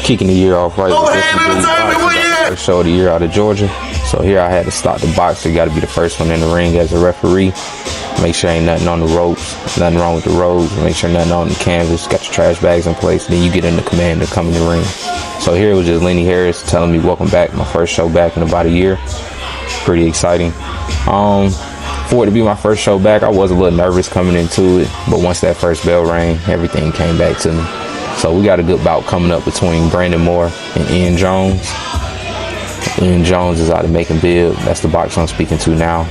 Kicking the year off right with the first show of the year out of Georgia. So here I had to stop the boxer. Got to be the first one in the ring as a referee. Make sure ain't nothing on the ropes, nothing wrong with the ropes. Make sure nothing on the canvas. Got your trash bags in place. Then you get in the command to come in the ring. So here it was just Lenny Harris telling me welcome back. My first show back in about a year. Pretty exciting. For it to be my first show back, I was a little nervous coming into it. But once that first bell rang, everything came back to me. So we got a good bout coming up between Brandon Moore and Ian Jones. Ian Jones is out of Macon Bibb. That's the boxer I'm speaking to now.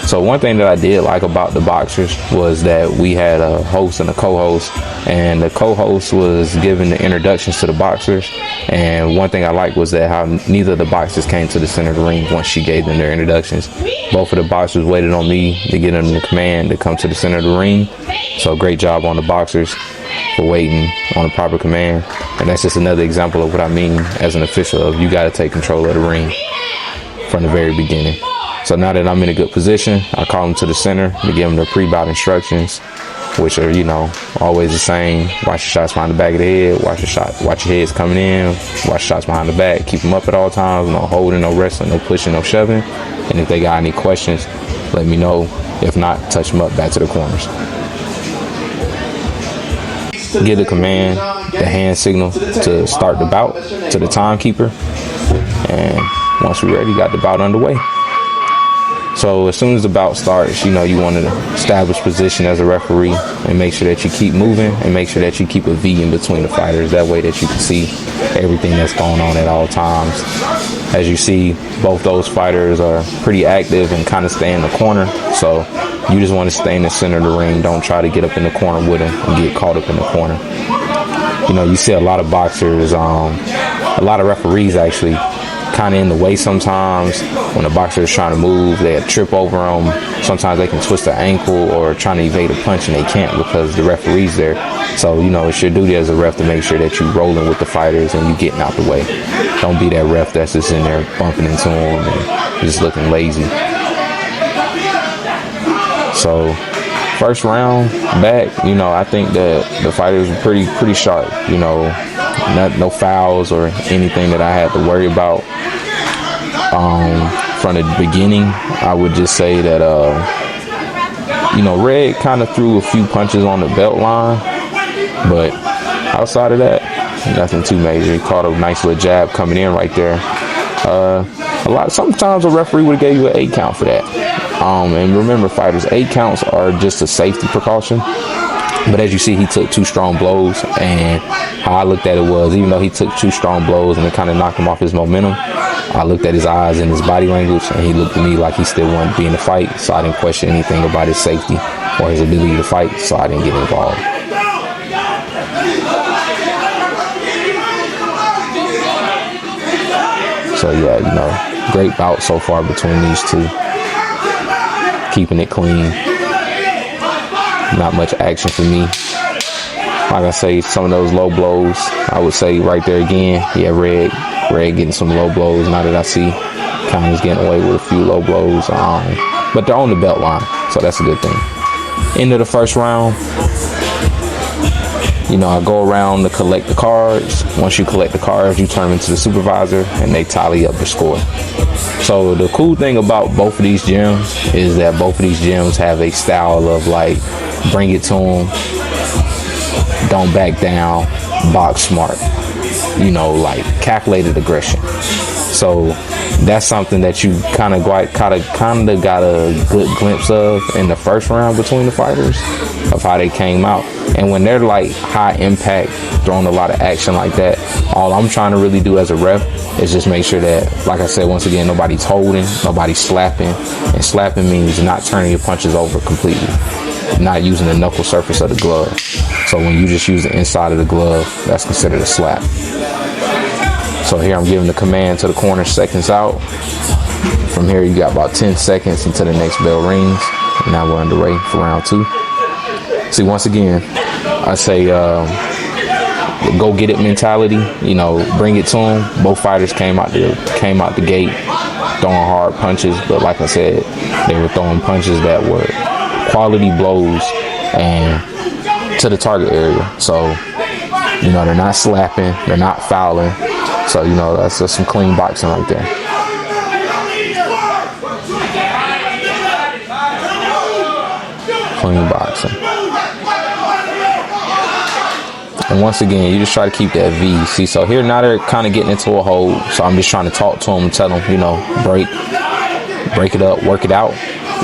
So one thing that I did like about the boxers was that we had a host and a co-host, and the co-host was giving the introductions to the boxers. And one thing I liked was that how neither of the boxers came to the center of the ring once she gave them their introductions. Both of the boxers waited on me to get them the command to come to the center of the ring. So great job on the boxers for waiting on the proper command. And that's just another example of what I mean as an official of you got to take control of the ring from the very beginning. So now that I'm in a good position, I call them to the center to give them the pre-bout instructions, which are, always the same. Watch your shots behind the back of the head. Watch your heads coming in. Watch shots behind the back. Keep them up at all times. No holding, no wrestling, no pushing, no shoving. And if they got any questions, let me know. If not, touch them up back to the corners. Give the command, the hand signal to start the bout to the timekeeper. And once we're ready, got the bout underway. So as soon as the bout starts, you want to establish position as a referee and make sure that you keep moving and make sure that you keep a V in between the fighters. That way that you can see everything that's going on at all times. As you see, both those fighters are pretty active and kind of stay in the corner. So you just want to stay in the center of the ring. Don't try to get up in the corner with them and get caught up in the corner. You see a lot of boxers, a lot of referees actually, kind of in the way sometimes. When a boxer is trying to move, they trip over them. Sometimes they can twist their ankle or trying to evade a punch and they can't because the referee's there. So, it's your duty as a ref to make sure that you're rolling with the fighters and you getting out the way. Don't be that ref that's just in there bumping into them and just looking lazy. So, first round back, I think that the fighters were pretty sharp. No fouls or anything that I had to worry about. From the beginning, I would just say that, Red kind of threw a few punches on the belt line, but outside of that, nothing too major. He caught a nice little jab coming in right there. Sometimes a referee would have gave you an 8 count for that. And remember, fighters, 8 counts are just a safety precaution. But as you see, he took 2 strong blows, and how I looked at it was, even though he took 2 strong blows and it kind of knocked him off his momentum, I looked at his eyes and his body language, and he looked at me like he still wanted to be in the fight, so I didn't question anything about his safety or his ability to fight, so I didn't get involved. So yeah, great bout so far between these two. Keeping it clean. Not much action for me. Like I say, some of those low blows, I would say right there again, yeah, Red getting some low blows. Now that I see Connor's getting away with a few low blows, but they're on the belt line, so that's a good thing. End of the first round, I go around to collect the cards. Once you collect the cards, you turn them into the supervisor and they tally up the score. So the cool thing about both of these gyms is that both of these gyms have a style of bring it to them, don't back down, box smart, calculated aggression. So that's something that you kind of got a good glimpse of in the first round between the fighters, of how they came out. And when they're high impact, throwing a lot of action like that, all I'm trying to really do as a ref is just make sure that, like I said, once again, nobody's holding, nobody's slapping. And slapping means not turning your punches over completely, not using the knuckle surface of the glove. So when you just use the inside of the glove, that's considered a slap. So here I'm giving the command to the corner, seconds out. From here you got about 10 seconds until the next bell rings. And now we're underway for round 2. See, once again, I say go get it mentality. Bring it to them. Both fighters came out the gate throwing hard punches, but like I said, they were throwing punches that were quality blows and to the target area. So You know, they're not slapping, they're not fouling. So, you know, that's just some clean boxing right there. Clean boxing. And once again, you just try to keep that V. See, so here now they're kind of getting into a hold. So I'm just trying to talk to them and tell them, you know, break it up, work it out,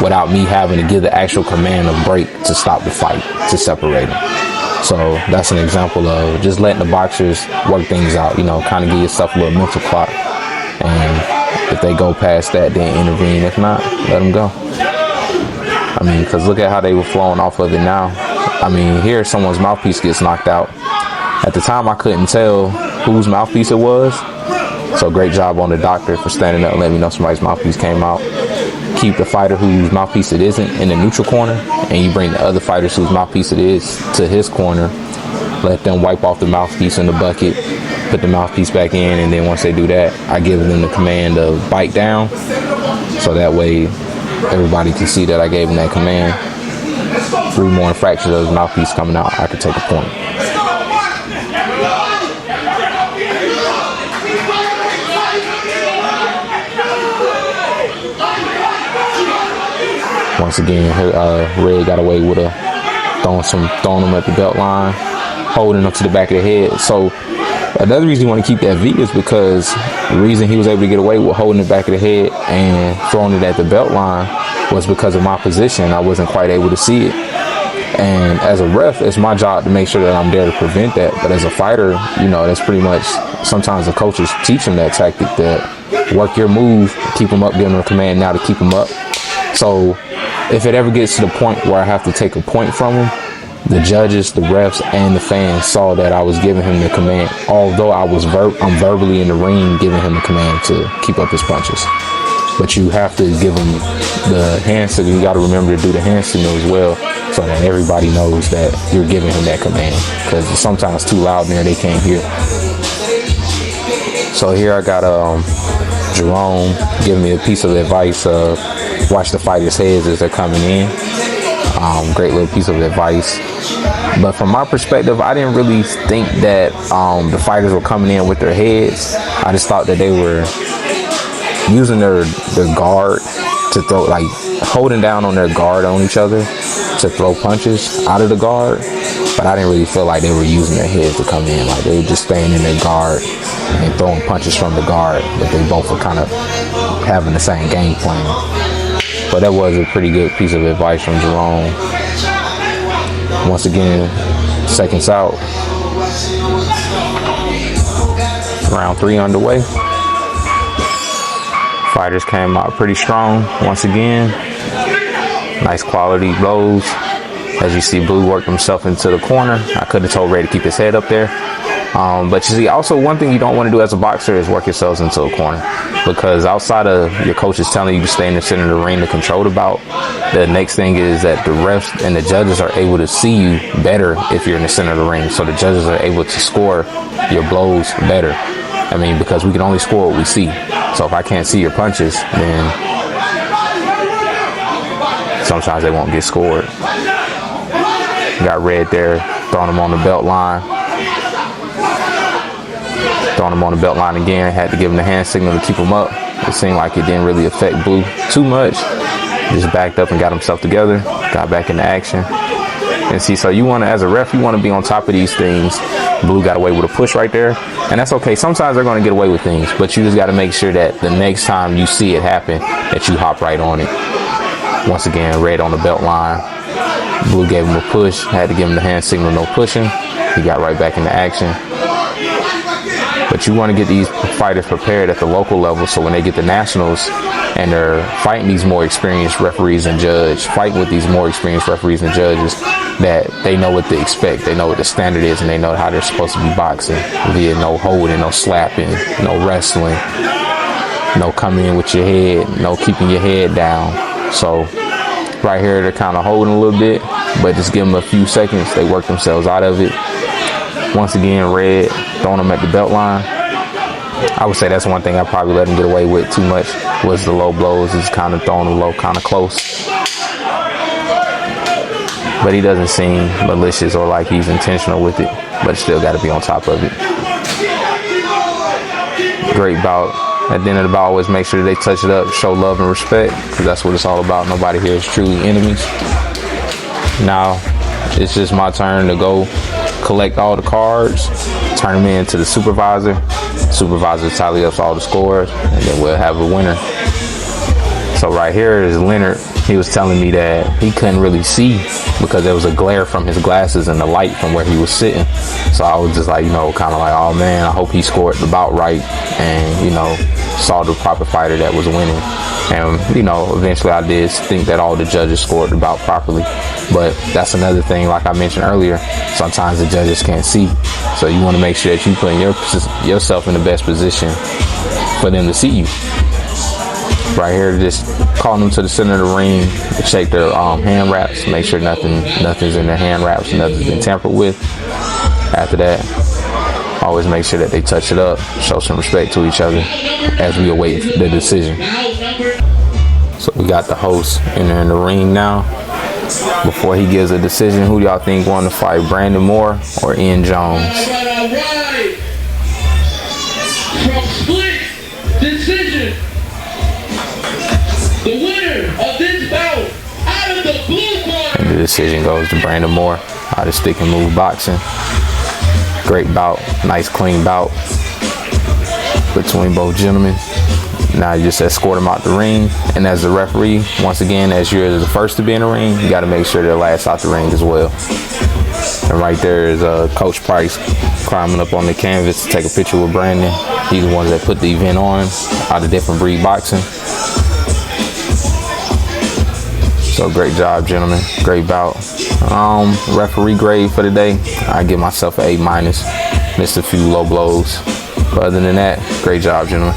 without me having to give the actual command of break to stop the fight, to separate them. So that's an example of just letting the boxers work things out, you know, kind of give yourself a little mental clock. And if they go past that, then intervene. If not, let them go. I mean, because look at how they were flowing off of it now. I mean, here someone's mouthpiece gets knocked out. At the time, I couldn't tell whose mouthpiece it was. So great job on the doctor for standing up and letting me know somebody's mouthpiece came out. Keep the fighter whose mouthpiece it isn't in the neutral corner, and you bring the other fighters whose mouthpiece it is to his corner. Let them wipe off the mouthpiece in the bucket, put the mouthpiece back in, and then once they do that, I give them the command of bite down. So that way, everybody can see that I gave them that command. 3 more infractions of his mouthpiece coming out, I could take a point. Once again, Red got away with throwing him at the belt line, holding him to the back of the head. So another reason you want to keep that V is because the reason he was able to get away with holding the back of the head and throwing it at the belt line was because of my position. I wasn't quite able to see it. And as a ref, it's my job to make sure that I'm there to prevent that. But as a fighter, you know, that's pretty much, sometimes the coaches teach them that tactic, that work your move, keep them up, give them a command now to keep them up. So if it ever gets to the point where I have to take a point from him, the judges, the refs, and the fans saw that I was giving him the command, although I'm verbally in the ring giving him the command to keep up his punches. But you have to give him the hand signal. You got to remember to do the hand signal as well, so that everybody knows that you're giving him that command, because it's sometimes too loud in there, they can't hear. So here I got Jerome giving me a piece of advice of watch the fighters' heads as they're coming in. Great little piece of advice. But from my perspective, I didn't really think that the fighters were coming in with their heads. I just thought that they were using their guard to throw, like holding down on their guard on each other to throw punches out of the guard. But I didn't really feel like they were using their heads to come in. Like they were just staying in their guard and throwing punches from the guard. But they both were kind of having the same game plan. But that was a pretty good piece of advice from Jerome. Once again, seconds out. Round 3 underway. Fighters came out pretty strong once again. Nice quality blows. As you see, Blue worked himself into the corner. I could have told Ray to keep his head up there. But you see, also one thing you don't want to do as a boxer is work yourselves into a corner, because outside of your coaches telling you to stay in the center of the ring to control the bout, the next thing is that the refs and the judges are able to see you better if you're in the center of the ring. So the judges are able to score your blows better. I mean, because we can only score what we see. So if I can't see your punches, then sometimes they won't get scored. Got Red there, throwing him on the belt line. Throwing him on the belt line again. Had to give him the hand signal to keep him up. It seemed like it didn't really affect Blue too much. Just backed up and got himself together. Got back into action. And see, so you want to, as a ref, you want to be on top of these things. Blue got away with a push right there. And that's okay. Sometimes they're going to get away with things. But you just got to make sure that the next time you see it happen, that you hop right on it. Once again, Red on the belt line. Blue gave him a push. Had to give him the hand signal, no pushing. He got right back into action. But you want to get these fighters prepared at the local level, so when they get the nationals and they're fighting these more experienced referees and judges, fighting with these more experienced referees and judges, that they know what to expect. They know what the standard is, and they know how they're supposed to be boxing. Via no holding, no slapping, no wrestling, no coming in with your head, no keeping your head down. So right here, they're kind of holding a little bit, but just give them a few seconds. They work themselves out of it. Once again, Red throwing them at the belt line. I would say that's one thing I probably let him get away with too much, was the low blows. Just kind of throwing them low, kind of close. but he doesn't seem malicious or like he's intentional with it, but still got to be on top of it. Great bout. At the end of the bout, always make sure that they touch it up, show love and respect, because that's what it's all about. Nobody here is truly enemies. Now, it's just my turn to go collect all the cards, turn them in to the supervisor. Supervisor tally up all the scores, and then we'll have a winner. So right here is Leonard. He was telling me that he couldn't really see because there was a glare from his glasses and the light from where he was sitting. So I was just like, you know, kind of like, oh man, I hope he scored the bout right and, you know, saw the proper fighter that was winning. And, you know, eventually I did think that all the judges scored the bout properly. But that's another thing, like I mentioned earlier, sometimes the judges can't see. So you want to make sure that you put yourself in the best position for them to see you. Right here, just calling them to the center of the ring to check their hand wraps, make sure nothing's in their hand wraps, nothing's been tampered with. After that, always make sure that they touch it up, show some respect to each other as we await the decision. So we got the host in there in the ring now. Before he gives a decision, who do y'all think won the fight, Brandon Moore or Ian Jones? All right. From split decision, the winner of this bout, out of the blue corner. And the decision goes to Brandon Moore out of Stick and Move Boxing. Great bout, nice clean bout between both gentlemen. Now you just escort them out the ring, and as the referee, once again, as you're the first to be in the ring, you got to make sure they're last out the ring as well. And right there is Coach Price climbing up on the canvas to take a picture with Brandon. He's the one that put the event on out of Different Breed Boxing. So great job, gentlemen. Great bout. Referee grade for the day, I give myself an A-. Missed a few low blows. But other than that, great job, gentlemen.